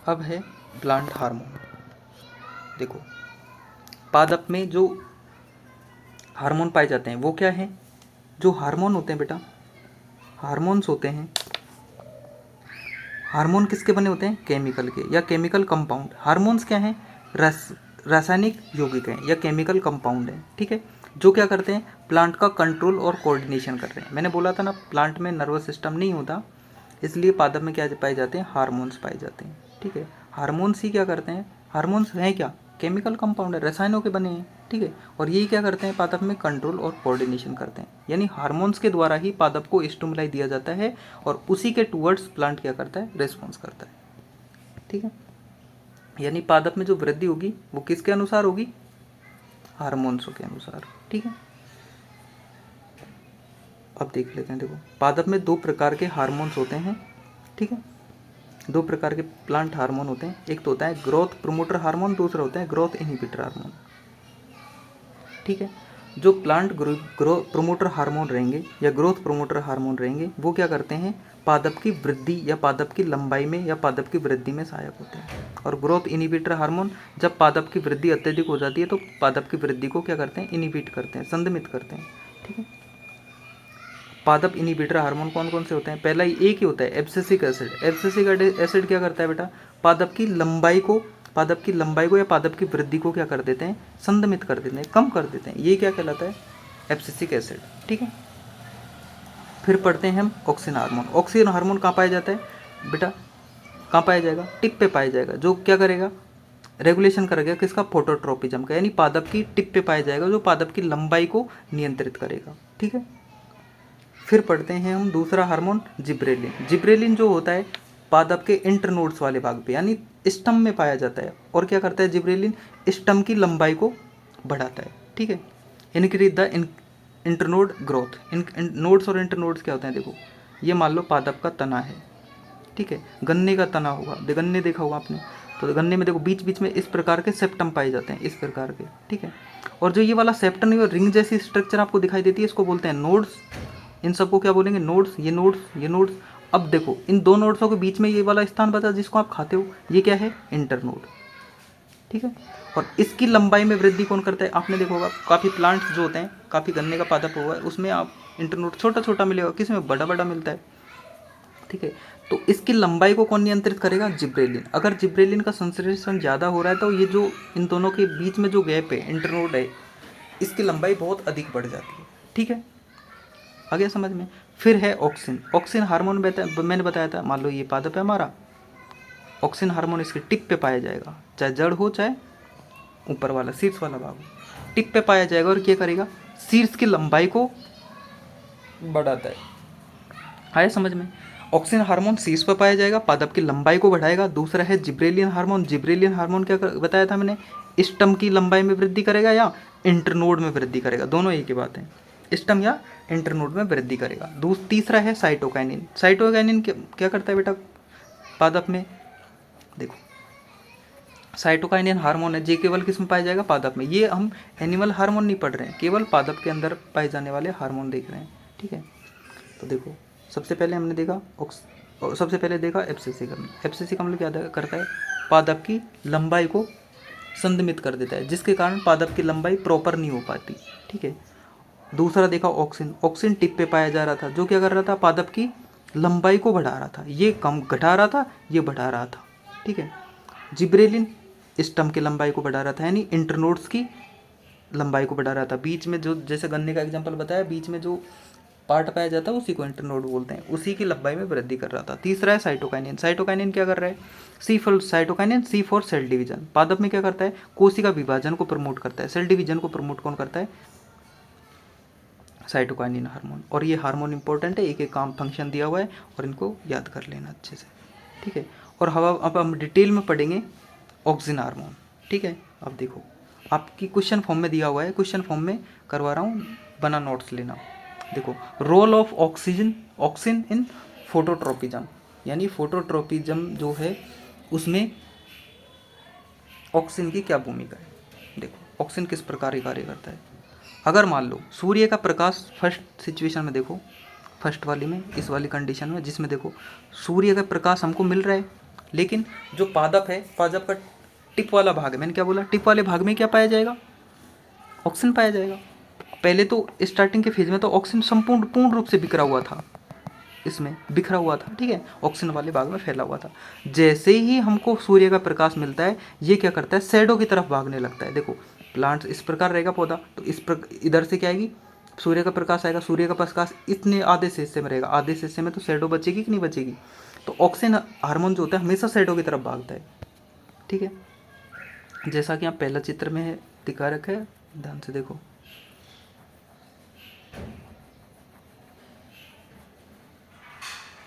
अब है plant hormone. देखो, पादप में जो हार्मोन पाए जाते हैं वो क्या है? जो हार्मोन होते हैं बेटा, हार्मोन्स होते हैं। हार्मोन किसके बने होते हैं? केमिकल के या केमिकल कंपाउंड। हार्मोन्स क्या हैं? रासायनिक यौगिक हैं या केमिकल कंपाउंड हैं, ठीक है, जो क्या करते हैं? प्लांट का कंट्रोल और कोऑर्डिनेशन कर रहे हैं। मैंने बोला था ना, प्लांट में नर्वस सिस्टम नहीं होता, इसलिए पादप में क्या पाए जाते हैं? हार्मोन्स पाए जाते हैं, ठीक है। हार्मोन्स ही क्या करते हैं? हार्मोन्स हैं क्या? केमिकल कंपाउंड है, रसायनों के बने हैं, ठीक है। और यही क्या करते हैं? पादप में कंट्रोल और कोऑर्डिनेशन करते हैं। यानी हार्मोन्स के द्वारा ही पादप को स्टिमुलाई दिया जाता है और उसी के टूवर्ड्स प्लांट क्या करता है? रिस्पॉन्स करता है, ठीक है। यानी पादप में जो वृद्धि होगी वो किसके अनुसार होगी? हार्मोन्स के अनुसार, ठीक है। अब देख लेते हैं। देखो, पादप में दो प्रकार के हार्मोन्स होते हैं, ठीक है। दो प्रकार के प्लांट हार्मोन होते हैं। एक तो होता है ग्रोथ प्रमोटर हार्मोन, दूसरा होता है ग्रोथ इनहिबिटर हार्मोन, ठीक है। जो प्लांट ग्रोथ प्रमोटर हार्मोन रहेंगे या ग्रोथ प्रमोटर हार्मोन रहेंगे वो क्या करते हैं? पादप की वृद्धि या पादप की लंबाई में या पादप की वृद्धि में सहायक होते हैं। और ग्रोथ इनहिबिटर हार्मोन, जब पादप की वृद्धि अत्यधिक हो जाती है तो पादप की वृद्धि को क्या करते हैं? इनहिबिट करते हैं, संदमित करते हैं, ठीक है। पादप इनहिबिटर हार्मोन कौन कौन से होते हैं? पहला ही एक ही होता है, एब्सिसिक एसिड। एब्सिसिक एसिड क्या करता है बेटा? पादप की लंबाई को या पादप की वृद्धि को क्या कर देते हैं? संदमित कर देते हैं, कम कर देते हैं। ये क्या कहलाता है? एब्सिसिक एसिड, ठीक है। फिर पढ़ते हैं हम ऑक्सिन हार्मोन। ऑक्सिन हार्मोन कहाँ पाया जाता है बेटा? कहाँ पाया जाएगा? टिप पे पाया जाएगा, जो क्या करेगा? रेगुलेशन करेगा किसका? फोटोट्रोपिज्म का। यानी पादप की टिप पे पाया जाएगा, जो पादप की लंबाई को नियंत्रित करेगा, ठीक है। फिर पढ़ते हैं हम दूसरा हार्मोन, जिब्रेलिन। जिब्रेलिन जो होता है पादप के इंटरनोड्स वाले भाग पे यानी स्टम में पाया जाता है। और क्या करता है जिब्रेलिन? स्टम की लंबाई को बढ़ाता है, ठीक है। Increase the internode growth. Nodes और इंटरनोड्स क्या होते हैं? देखो, ये मान लो पादप का तना है, ठीक है। गन्ने का तना होगा, गन्ने देखा होगा आपने, तो गन्ने में देखो बीच बीच में इस प्रकार के सेप्टम पाए जाते हैं, इस प्रकार के, ठीक है। और जो ये वाला सेप्टम और रिंग जैसी स्ट्रक्चर आपको दिखाई देती है, इसको बोलते हैं नोड्स। इन सबको क्या बोलेंगे? नोड्स। ये नोड्स, ये नोड्स। अब देखो, इन दो नोड्सों के बीच में ये वाला स्थान बचा जिसको आप खाते हो, ये क्या है? इंटरनोड, ठीक है। और इसकी लंबाई में वृद्धि कौन करता है? आपने देखा होगा काफ़ी प्लांट्स जो होते हैं, काफ़ी गन्ने का पादप हुआ है, उसमें आप इंटरनोड छोटा छोटा मिलेगा, किसमें बड़ा बड़ा मिलता है, ठीक है। तो इसकी लंबाई को कौन नियंत्रित करेगा? जिब्रेलिन। अगर जिब्रेलिन का संश्लेषण ज़्यादा हो रहा है तो ये जो इन दोनों के बीच में जो गैप है, इंटरनोड है, इसकी लंबाई बहुत अधिक बढ़ जाती है, ठीक है। आ गया समझ में? फिर है ऑक्सिन। ऑक्सिन हार्मोन मैंने बताया था, मान लो ये पादप है हमारा, ऑक्सिन हार्मोन इसके टिप पे पाया जाएगा, चाहे जड़ हो चाहे ऊपर वाला शीर्ष वाला भाग हो, टिप पे पाया जाएगा और क्या करेगा? शीर्ष की लंबाई को बढ़ाता है। आया समझ में? ऑक्सिन हार्मोन शीर्ष पर पाया जाएगा, पादप की लंबाई को बढ़ाएगा। दूसरा है जिब्रेलियन हार्मोन। जिब्रेलियन हार्मोन क्या बताया था मैंने? स्टम की लंबाई में वृद्धि करेगा या इंटरनोड में वृद्धि करेगा, दोनों एक ही बात है, स्टम या इंटरनोड में वृद्धि करेगा। तीसरा है साइटोकाइनिन। साइटोकाइनिन क्या करता है बेटा पादप में? देखो, साइटोकाइनिन हार्मोन है, जे केवल किस में पाया जाएगा? पादप में। ये हम एनिमल हार्मोन नहीं पढ़ रहे हैं, केवल पादप के अंदर पाए जाने वाले हार्मोन देख रहे हैं, ठीक है। तो देखो, सबसे पहले हमने देखा सबसे पहले देखा एब्सिसिक अम्ल। एब्सिसिक अम्ल क्या करता है? पादप की लंबाई को संदमित कर देता है, जिसके कारण पादप की लंबाई प्रॉपर नहीं हो पाती, ठीक है। दूसरा देखा ऑक्सिन। ऑक्सिन टिप पे पाया जा रहा था, जो क्या कर रहा था? पादप की लंबाई को बढ़ा रहा था। ये कम घटा रहा था, ये बढ़ा रहा था, ठीक है। जिब्रेलिन स्टम की लंबाई को बढ़ा रहा था, यानी इंटरनोड्स की लंबाई को बढ़ा रहा था। बीच में जो, जैसे गन्ने का एग्जांपल बताया, बीच में जो पार्ट पाया जाता है उसी को इंटरनोड बोलते हैं, उसी की लंबाई में वृद्धि कर रहा था। तीसरा है साइटोकाइनिन। साइटोकाइनिन क्या कर रहा है? Cytokinin see for cell division. पादप में क्या करता है? कोशिका विभाजन को प्रमोट करता है। सेल डिवीजन को प्रमोट कौन करता है? Cytokinin hormone. और ये हार्मोन इंपॉर्टेंट है, एक एक काम फंक्शन दिया हुआ है और इनको याद कर लेना अच्छे से, ठीक है। और अब हम डिटेल में पढ़ेंगे ऑक्सिन हार्मोन, ठीक है। अब देखो, आपकी क्वेश्चन फॉर्म में दिया हुआ है, क्वेश्चन फॉर्म में करवा रहा हूँ, बना नोट्स लेना। देखो, role of auxin in phototropism, यानी फोटोट्रोपिज्म जो है उसमें ऑक्सिन की क्या भूमिका है। देखो, ऑक्सिन किस प्रकार कार्य करता है। अगर मान लो सूर्य का प्रकाश, फर्स्ट सिचुएशन में देखो, फर्स्ट वाली में, इस वाली कंडीशन में जिसमें देखो सूर्य का प्रकाश हमको मिल रहा है, लेकिन जो पादप है, पादप का टिप वाला भाग है, मैंने क्या बोला, टिप वाले भाग में क्या पाया जाएगा, ऑक्सीजन पाया जाएगा। पहले तो स्टार्टिंग के फेज में तो ऑक्सीजन संपूर्ण पूर्ण रूप से बिखरा हुआ था, इसमें बिखरा हुआ था, ठीक है, ऑक्सीजन वाले भाग में फैला हुआ था। जैसे ही हमको सूर्य का प्रकाश मिलता है, ये क्या करता है, शैडो की तरफ भागने लगता है। देखो प्लांट इस प्रकार रहेगा पौधा, तो इधर से क्या आएगी, सूर्य का प्रकाश आएगा, सूर्य का प्रकाश इतने आधे से हिस्से में रहेगा, आधे से हिस्से में तो शैडो बचेगी कि नहीं बचेगी। तो ऑक्सीजन हार्मोन जो होता है हमेशा शैडो की तरफ भागता है, ठीक है, जैसा कि आप पहला चित्र में दिखा रखा है, ध्यान से देखो।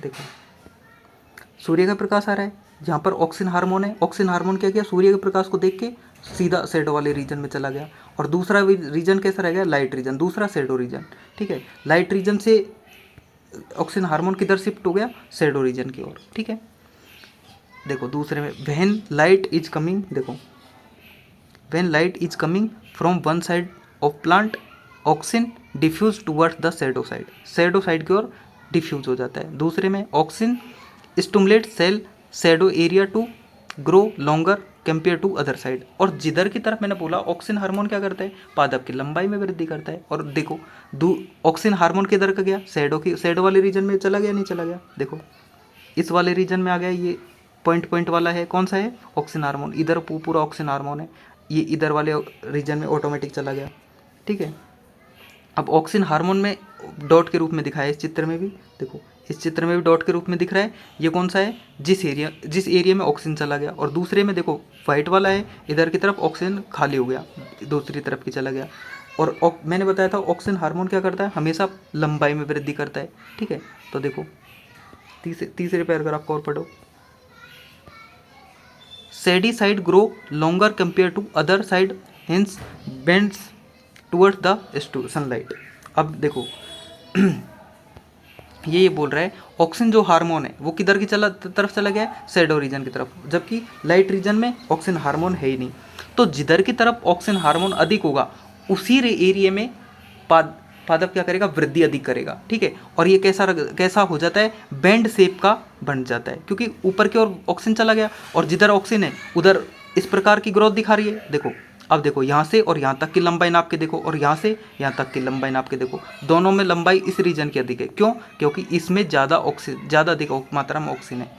देखो सूर्य का प्रकाश आ रहा है, जहाँ पर ऑक्सीजन हार्मोन है, ऑक्सीजन हार्मोन क्या किया, सूर्य के प्रकाश को देख के सीधा शैडो वाले रीजन में चला गया। और दूसरा रीजन कैसा रह गया, लाइट रीजन, दूसरा शैडो रीजन, ठीक है। लाइट रीजन से ऑक्सीजन हार्मोन किधर शिफ्ट हो गया, शैडो रीजन की ओर, ठीक है। देखो दूसरे में व्हेन लाइट इज कमिंग, देखो when light is coming from one side of plant, oxygen diffuse towards the shadow side, shadow side की ओर डिफ्यूज हो जाता है। दूसरे में oxygen stimulate cell shadow area to grow longer compare to other side. और जिधर की तरफ मैंने बोला ऑक्सीजन हार्मोन क्या करता है, पादप की लंबाई में वृद्धि करता है। और देखो ऑक्सीजन हार्मोन किधर का गया, शैडो वाले रीजन में चला गया, नहीं चला गया, देखो इस वाले रीजन में आ गया, ये पॉइंट पॉइंट वाला है, कौन सा है, ऑक्सीजन हार्मोन, इधर पूरा ऑक्सीजन हार्मोन है, ये इधर वाले रीजन में ऑटोमेटिक चला गया, ठीक है। अब ऑक्सीजन हार्मोन में डॉट के रूप में दिखाया है इस चित्र में भी, देखो इस चित्र में भी डॉट के रूप में दिख रहा है, ये कौन सा है, जिस एरिया में ऑक्सीजन चला गया। और दूसरे में देखो वाइट वाला है, इधर की तरफ ऑक्सीजन खाली हो गया, दूसरी तरफ की चला गया। और मैंने बताया था ऑक्सीजन हार्मोन क्या करता है, हमेशा लंबाई में वृद्धि करता है, ठीक है। तो देखो तीसरे पैराग्राफ को और पढ़ो, shady side grow longer compared to other side hence bends towards the sunlight। अब देखो ये बोल रहा है ऑक्सीजन जो हार्मोन है वो किधर की तरफ चला गया है, शैडो रीजन की तरफ, जबकि लाइट रीजन में ऑक्सीजन हार्मोन है ही नहीं। तो जिधर की तरफ ऑक्सीजन हार्मोन अधिक होगा उसी एरिया में पादप क्या करेगा, वृद्धि अधिक करेगा, ठीक है। और ये कैसा हो जाता है, बैंड शेप का बन जाता है, क्योंकि ऊपर की ओर ऑक्सीजन चला गया और जिधर ऑक्सीजन है उधर इस प्रकार की ग्रोथ दिखा रही है। देखो अब देखो यहाँ से और यहाँ तक की लंबाई नाप के देखो, और यहाँ से यहाँ तक की लंबाई नाप के देखो, दोनों में लंबाई इस रीजन की अधिक है। क्यों, क्योंकि इसमें ज़्यादा अधिक मात्रा में ऑक्सीजन है।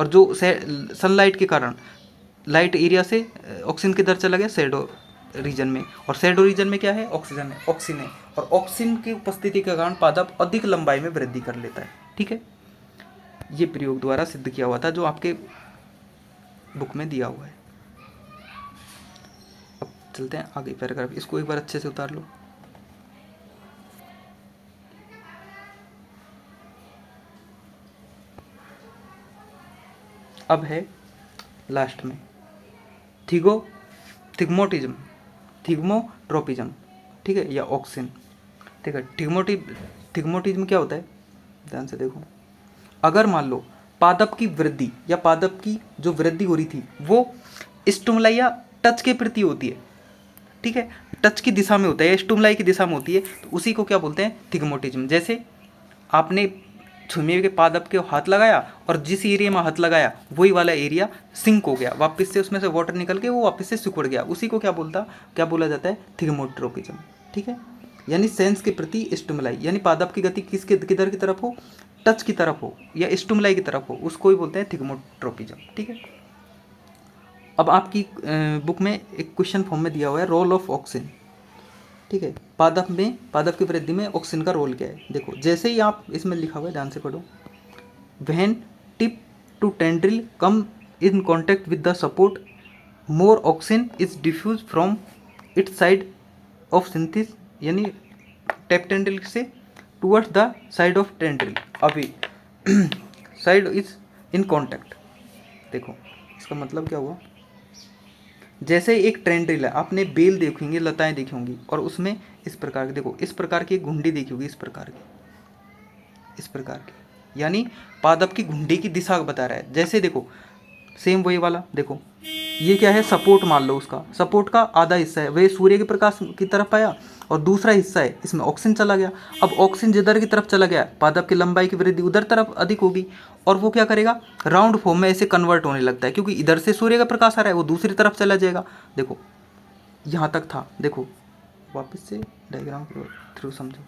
और जो सनलाइट के कारण लाइट एरिया से ऑक्सीजन किधर चला गया, शैडो रीजन में, और शैडो रीजन में क्या है, ऑक्सीजन है, ऑक्सीजन है। और ऑक्सीजन की उपस्थिति के कारण पादप अधिक लंबाई में वृद्धि कर लेता है, ठीक है। ये प्रयोग द्वारा सिद्ध किया हुआ था जो आपके बुक में दिया हुआ है। अब चलते हैं आगे पैराग्राफ, इसको एक बार अच्छे से उतार लो। अब है लास्ट में थिग्मोट्रोपिज्म, ठीक है, या ऑक्सीजन, ठीक है। थिग्मोटिज्म क्या होता है, ध्यान से देखो। अगर मान लो पादप की वृद्धि या पादप की जो वृद्धि हो रही थी वो स्टिमुलाई या टच के प्रति होती है, ठीक है, टच की दिशा में होता है या स्टिमुलाई की दिशा में होती है, तो उसी को क्या बोलते हैं, थिग्मोटिज्म। जैसे आपने छुमे के पादप के हाथ लगाया और जिस एरिया में हाथ लगाया वही वाला एरिया सिंक हो गया, वापस से उसमें से वाटर निकल के वो वापस से सिकुड़ गया, उसी को क्या बोला जाता है, थिग्मोट्रोपिज्म, ठीक है। यानी सेंस के प्रति स्टिमुलाई, यानी पादप की गति किधर की तरफ हो, टच की तरफ हो या स्टिमुलाई की तरफ हो, उसको ही बोलते हैं थिग्मोट्रोपिज्म, ठीक है। अब आपकी बुक में एक क्वेश्चन फॉर्म में दिया हुआ है रोल ऑफ ऑक्सीजन, ठीक है, पादप की वृद्धि में ऑक्सीजन का रोल क्या है। देखो जैसे ही आप इसमें लिखा हुआ है, ध्यान से पढ़ो, when tip to tendril come in contact with the support more oxygen is diffuse from its side of synthesis, यानी टेप टेंड्रिल से towards the side of tendril, अभी साइड इज इन कॉन्टैक्ट। देखो इसका मतलब क्या हुआ, जैसे एक टेंड्रिल है, आपने बेल देखेंगे, लताएं देखी होंगी, और उसमें इस प्रकार की, देखो इस प्रकार की घुंडी देखी होगी, इस प्रकार की, यानी पादप की घुंडी की दिशा बता रहा है। जैसे देखो सेम वही वाला, देखो ये क्या है, सपोर्ट मान लो, उसका सपोर्ट का आधा हिस्सा है, वह सूर्य के प्रकाश की तरफ आया और दूसरा हिस्सा है इसमें ऑक्सीजन चला गया। अब ऑक्सीजन जिधर की तरफ चला गया पादप की लंबाई की वृद्धि उधर तरफ अधिक होगी, और वो क्या करेगा, राउंड फॉर्म में ऐसे कन्वर्ट होने लगता है, क्योंकि इधर से सूर्य का प्रकाश आ रहा है, वो दूसरी तरफ चला जाएगा। देखो यहाँ तक था, देखो वापस से डायग्राम के थ्रू समझो।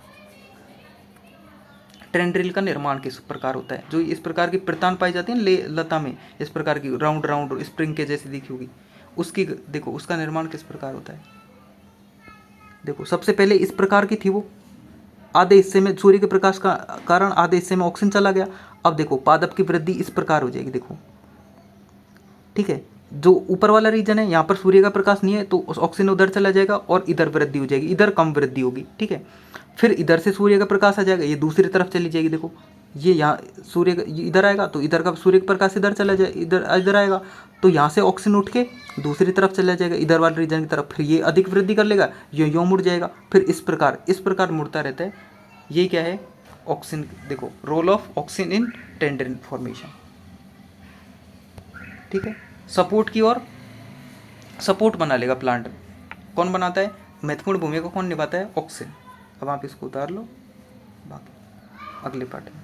टेंड्रिल का निर्माण किस प्रकार होता है, जो इस प्रकार की प्रतान पाई जाती है लता में, इस प्रकार की राउंड राउंड स्प्रिंग के जैसी दिखी होगी, उसकी देखो उसका निर्माण किस प्रकार होता है। देखो सबसे पहले इस प्रकार की थी वो, आधे हिस्से में सूर्य के प्रकाश का कारण आधे हिस्से में ऑक्सीजन चला गया। अब देखो पादप की वृद्धि इस प्रकार हो जाएगी, देखो ठीक है, जो ऊपर वाला रीजन है यहाँ पर सूर्य का प्रकाश नहीं है तो ऑक्सीजन उधर चला जाएगा और इधर वृद्धि हो जाएगी, इधर कम वृद्धि होगी, ठीक है। फिर इधर से सूर्य का प्रकाश आ जाएगा, ये दूसरी तरफ चली जाएगी, देखो ये यहाँ सूर्य इधर आएगा तो इधर का सूर्य का प्रकाश इधर चला जाए, इधर आएगा तो यहाँ से ऑक्सीजन उठ के दूसरी तरफ चला जाएगा, इधर वाले रीजन की तरफ, फिर ये अधिक वृद्धि कर लेगा, ये यूँ मुड़ जाएगा, फिर इस प्रकार मुड़ता रहता है। ये क्या है, ऑक्सीजन, देखो role of oxygen in tendril formation, ठीक है। सपोर्ट की ओर सपोर्ट बना लेगा प्लांट, कौन बनाता है, महत्वपूर्ण भूमिका कौन निभाता है, ऑक्सीजन। अब आप इसको उतार लो, बाकी अगले पार्ट में।